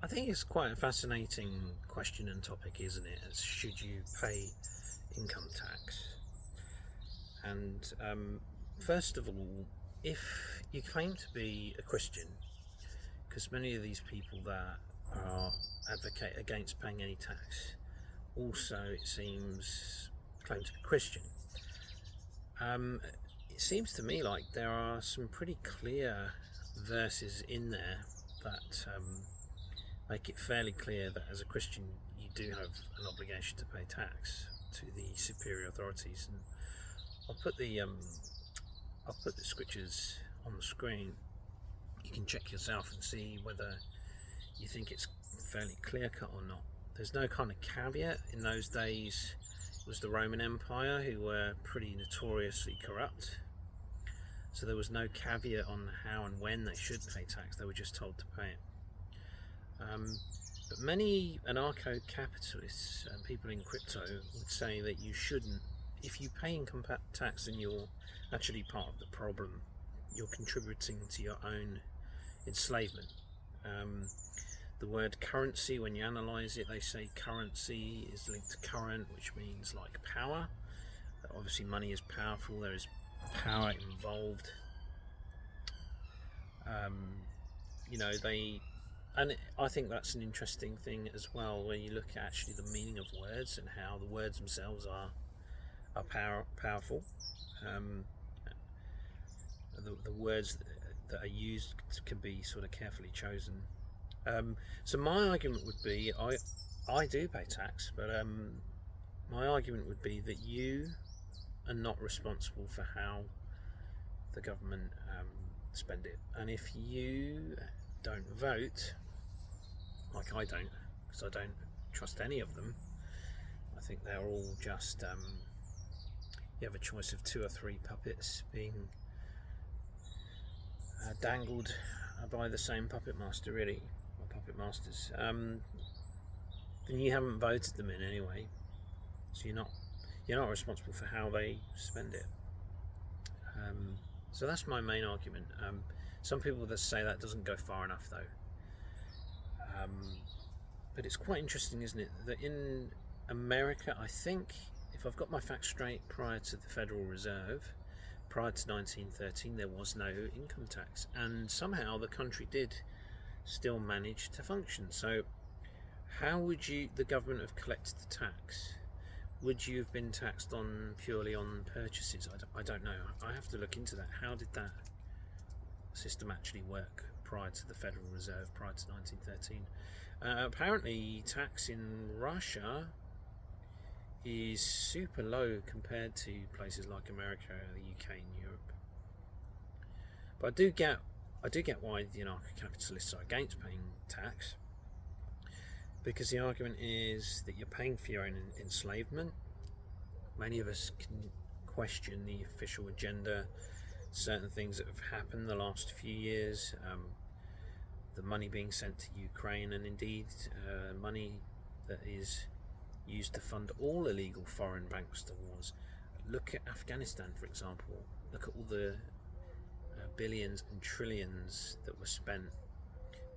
I think it's quite a fascinating question and topic, isn't it? As should you pay income tax? And first of all, if you claim to be a Christian, because many of these people that are advocate against paying any tax also, it seems, claim to be Christian. It seems to me like there are some pretty clear verses in there that make it fairly clear that as a Christian you do have an obligation to pay tax to the superior authorities. And I'll put the scriptures on the screen. You can check yourself and see whether you think it's fairly clear cut or not. There's no kind of caveat. In those days it was the Roman Empire, who were pretty notoriously corrupt, so there was no caveat on how and when they should pay tax. They were just told to pay it. But many anarcho capitalists and people in crypto would say that you shouldn't. If you pay income tax, then you're actually part of the problem. You're contributing to your own enslavement. The word currency, when you analyse it, they say currency is linked to current, which means like power. Obviously money is powerful, there is power involved. And I think that's an interesting thing as well, when you look at actually the meaning of words and how the words themselves are powerful. The words that are used can be sort of carefully chosen. So my argument would be, I do pay tax, but my argument would be that you are not responsible for how the government spend it. And if you don't vote, like I don't, because I don't trust any of them, I think they're all just you have a choice of 2 or 3 puppets being dangled by the same puppet master, really, or puppet masters. Then you haven't voted them in anyway, so you're not responsible for how they spend it. So that's my main argument. Some people that say that doesn't go far enough, though. But it's quite interesting, isn't it, that in America, I think, if I've got my facts straight, prior to the Federal Reserve, prior to 1913, there was no income tax, and somehow the country did still manage to function. So how would the government have collected the tax? Would you have been taxed purely on purchases? I don't know. I have to look into that. How did that system actually work prior to the Federal Reserve, prior to 1913? Apparently tax in Russia is super low compared to places like America, the UK and Europe. But I do get why the anarcho-capitalists are against paying tax, because the argument is that you're paying for your own enslavement. Many of us can question the official agenda, certain things that have happened the last few years, the money being sent to Ukraine, and indeed money that is used to fund all illegal foreign bankster wars. Look at Afghanistan, for example. Look at all the billions and trillions that were spent.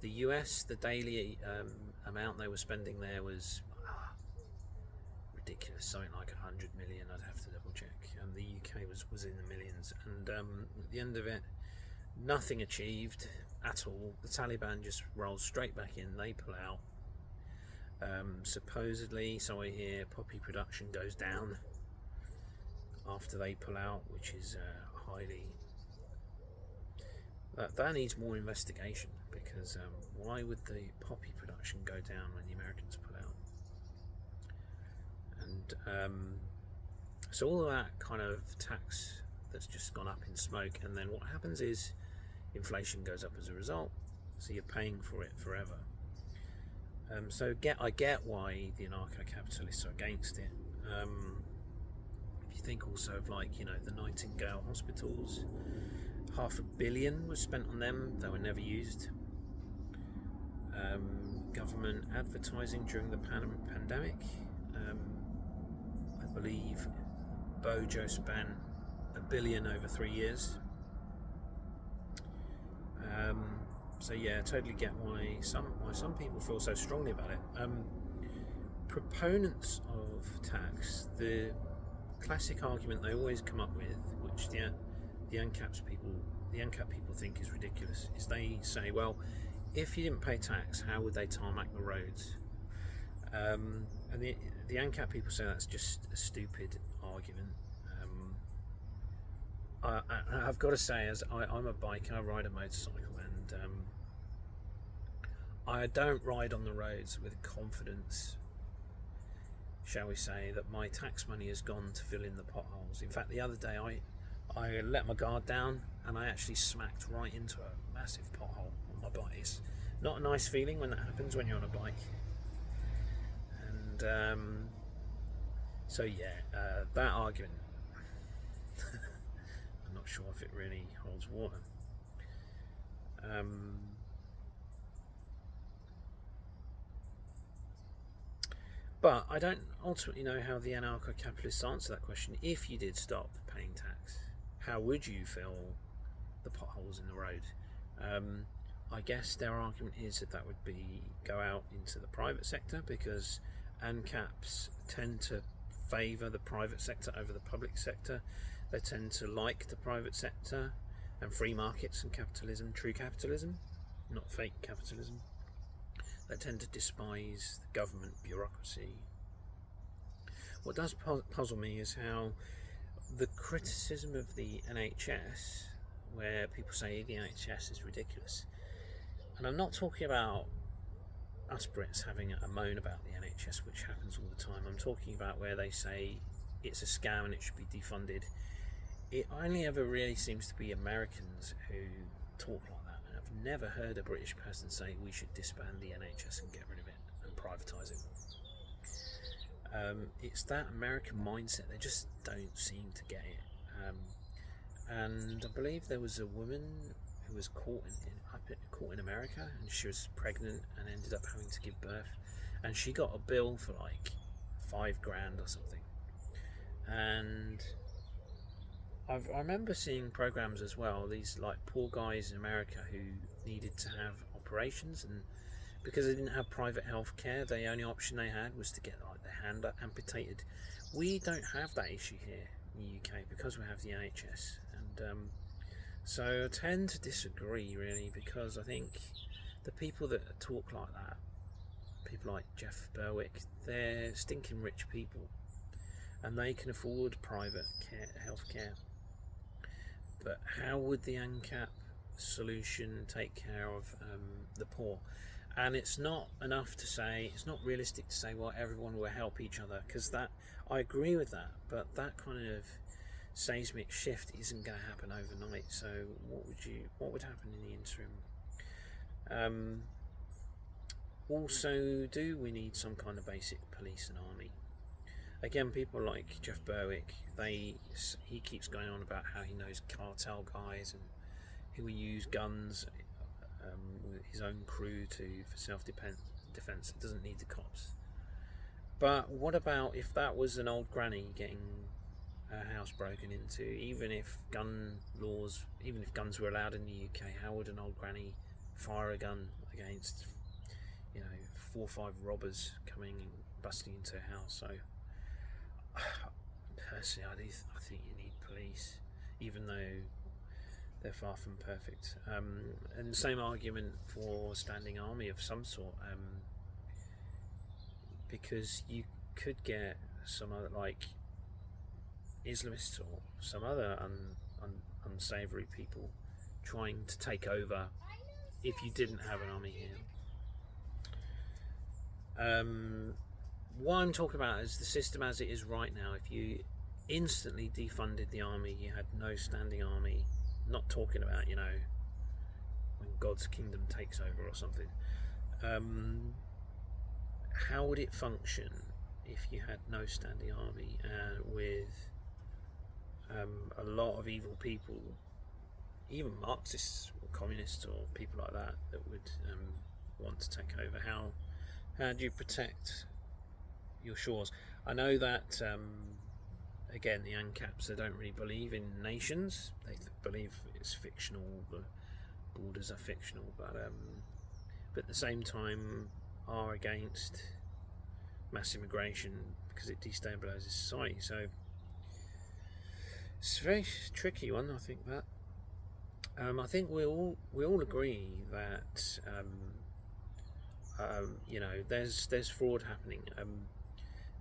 The US, the daily amount they were spending there was ridiculous, something like 100 million. I'd have to double check. The UK was in the millions, and at the end of it, nothing achieved at all. The Taliban just rolls straight back in. They pull out. Supposedly, so I hear, poppy production goes down after they pull out, which is highly. That needs more investigation, because why would the poppy production go down when the Americans pull out? And so all of that kind of tax that's just gone up in smoke, and then what happens is inflation goes up as a result, so you're paying for it forever. So I get why the anarcho-capitalists are against it. If you think also of, like, the Nightingale hospitals, $500 million was spent on them, they were never used. Government advertising during the pandemic, I believe Bojo spent $1 billion over 3 years. So yeah, I totally get why some people feel so strongly about it. Proponents of tax, the classic argument they always come up with, which the ANCAP people think is ridiculous, is they say, well, if you didn't pay tax, how would they tarmac the roads? And the ANCAP people say that's just a stupid argument. I've got to say, as I'm a biker, I ride a motorcycle, and I don't ride on the roads with confidence, shall we say, that my tax money has gone to fill in the potholes. In fact, the other day I let my guard down and I actually smacked right into a massive pothole on my bike. It's not a nice feeling when that happens when you're on a bike. And so yeah, that argument, I'm not sure if it really holds water. But I don't ultimately know how the Anarcho Capitalists answer that question. If you did stop paying tax, how would you fill the potholes in the road? I guess their argument is that would be go out into the private sector, because ANCAPs tend to favour the private sector over the public sector. They tend to like the private sector and free markets and capitalism, true capitalism, not fake capitalism. They tend to despise the government bureaucracy. What does puzzle me is how the criticism of the NHS, where people say the NHS is ridiculous, and I'm not talking about us Brits having a moan about the NHS, which happens all the time. I'm talking about where they say it's a scam and it should be defunded. It only ever really seems to be Americans who talk like that, and I've never heard a British person say we should disband the NHS and get rid of it and privatise it. It's that American mindset, they just don't seem to get it. And I believe there was a woman who was caught in America, and she was pregnant and ended up having to give birth, and she got a bill for like $5,000 or something. And I remember seeing programs as well, these like poor guys in America who needed to have operations, and because they didn't have private health care, the only option they had was to get like their hand amputated. We don't have that issue here in the UK because we have the NHS, and so I tend to disagree really, because I think the people that talk like that, people like Jeff Berwick, they're stinking rich people and they can afford private health care. But how would the ANCAP solution take care of the poor? And it's not enough to say, it's not realistic to say, well, everyone will help each other, because that, I agree with that, but that kind of seismic shift isn't going to happen overnight. So what would happen in the interim? Also, do we need some kind of basic police and army? Again, people like Jeff Berwick, he keeps going on about how he knows cartel guys and who will use guns with his own crew for self-defense. It doesn't need the cops. But what about if that was an old granny getting her house broken into? Even if guns were allowed in the UK, how would an old granny fire a gun against 4 or 5 robbers coming and busting into a house? So personally, I think you need police, even though they're far from perfect. And the same argument for standing army of some sort, because you could get some other, like Islamists or some other unsavoury people trying to take over if you didn't have an army here. What I'm talking about is the system as it is right now. If you instantly defunded the army, you had no standing army, not talking about when God's kingdom takes over or something, how would it function if you had no standing army with a lot of evil people, even Marxists or communists or people like that would want to take over? How do you protect your shores? I know that again, the ANCAPs, they don't really believe in nations. They believe it's fictional, borders are fictional, but at the same time are against mass immigration because it destabilizes society. So it's a very tricky one, I think. That I think we all agree that there's fraud happening.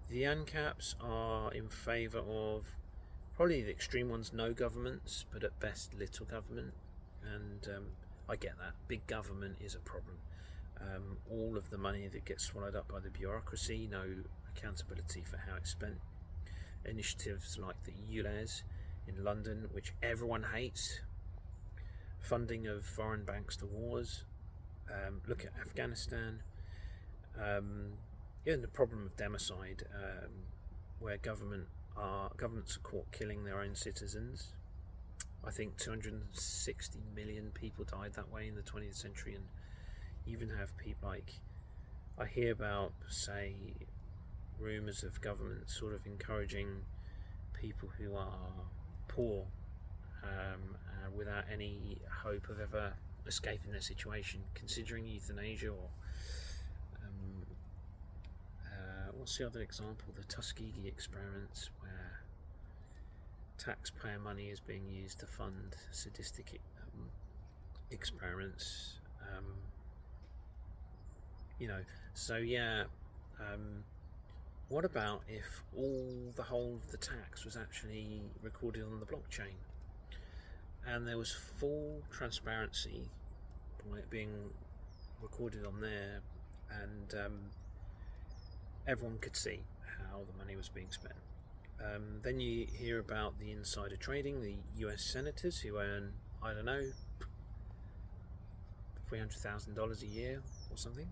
The ANCAPs are in favour of probably the extreme ones, no governments, but at best little government. And I get that. Big government is a problem. All of the money that gets swallowed up by the bureaucracy, no accountability for how it's spent. Initiatives like the ULEZ in London, which everyone hates. Funding of foreign banks to wars. Look at Afghanistan. The problem of democide, where governments are caught killing their own citizens. I think 260 million people died that way in the 20th century, and you even have people like, I hear about, say, rumours of government sort of encouraging people who are poor without any hope of ever escaping their situation, considering euthanasia, or what's the other example? The Tuskegee experiments, where taxpayer money is being used to fund sadistic experiments. What about if the whole of the tax was actually recorded on the blockchain, and there was full transparency by it being recorded on there, and everyone could see how the money was being spent. Then you hear about the insider trading, the US senators who earn, I don't know, $300,000 a year or something,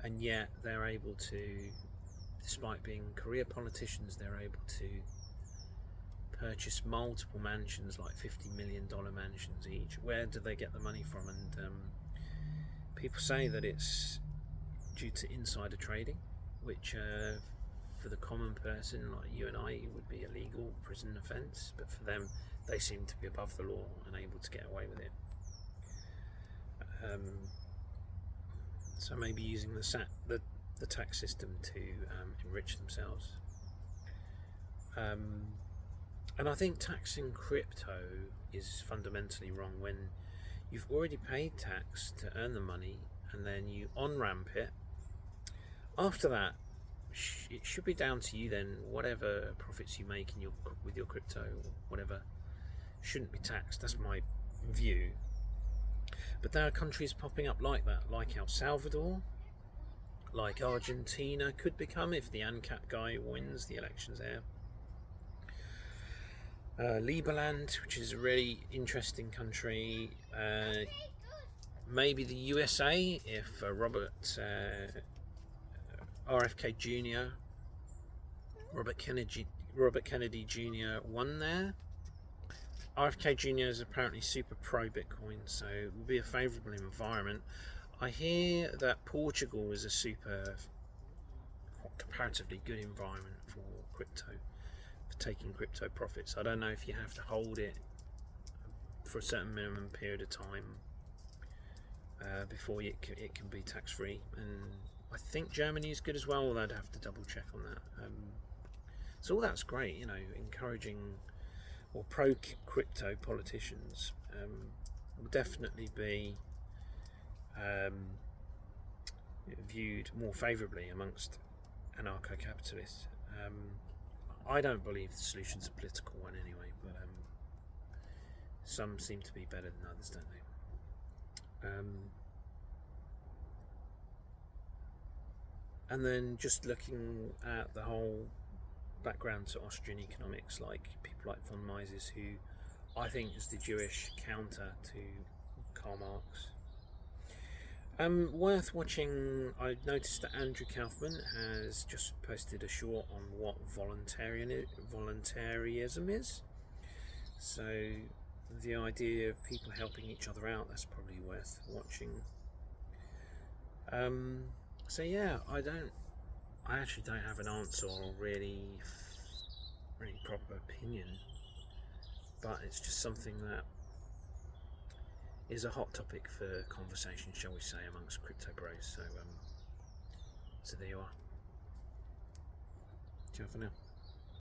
and yet they're able to, despite being career politicians, they're able to purchase multiple mansions, like $50 million mansions each. Where do they get the money from? And people say that it's due to insider trading, which for the common person like you and I would be a legal prison offence, but for them they seem to be above the law and able to get away with it. So maybe using the tax system to enrich themselves. And I think taxing crypto is fundamentally wrong when you've already paid tax to earn the money and then you on-ramp it. After that, it should be down to you then. Whatever profits you make with your crypto or whatever shouldn't be taxed. That's my view. But there are countries popping up like that, like El Salvador, like Argentina could become if the ANCAP guy wins the elections there. Liberland, which is a really interesting country. Maybe the USA if RFK Jr., Robert Kennedy Jr. won there. RFK Jr. is apparently super pro-Bitcoin, so it will be a favourable environment. I hear that Portugal is a comparatively good environment for crypto, for taking crypto profits. I don't know if you have to hold it for a certain minimum period of time before it can be tax-free, and I think Germany is good as well, although I'd have to double check on that. So all that's great, encouraging or pro-crypto politicians will definitely be viewed more favourably amongst anarcho capitalists. I don't believe the solution's a political one anyway, but some seem to be better than others, don't they? And then just looking at the whole background to Austrian economics, like people like von Mises, who I think is the Jewish counter to Karl Marx. Worth watching. I noticed that Andrew Kaufman has just posted a short on what voluntaryism is. So the idea of people helping each other out, that's probably worth watching. So yeah, I actually don't have an answer or really proper opinion, but it's just something that is a hot topic for conversation, shall we say, amongst crypto bros. So there you are. Ciao for now.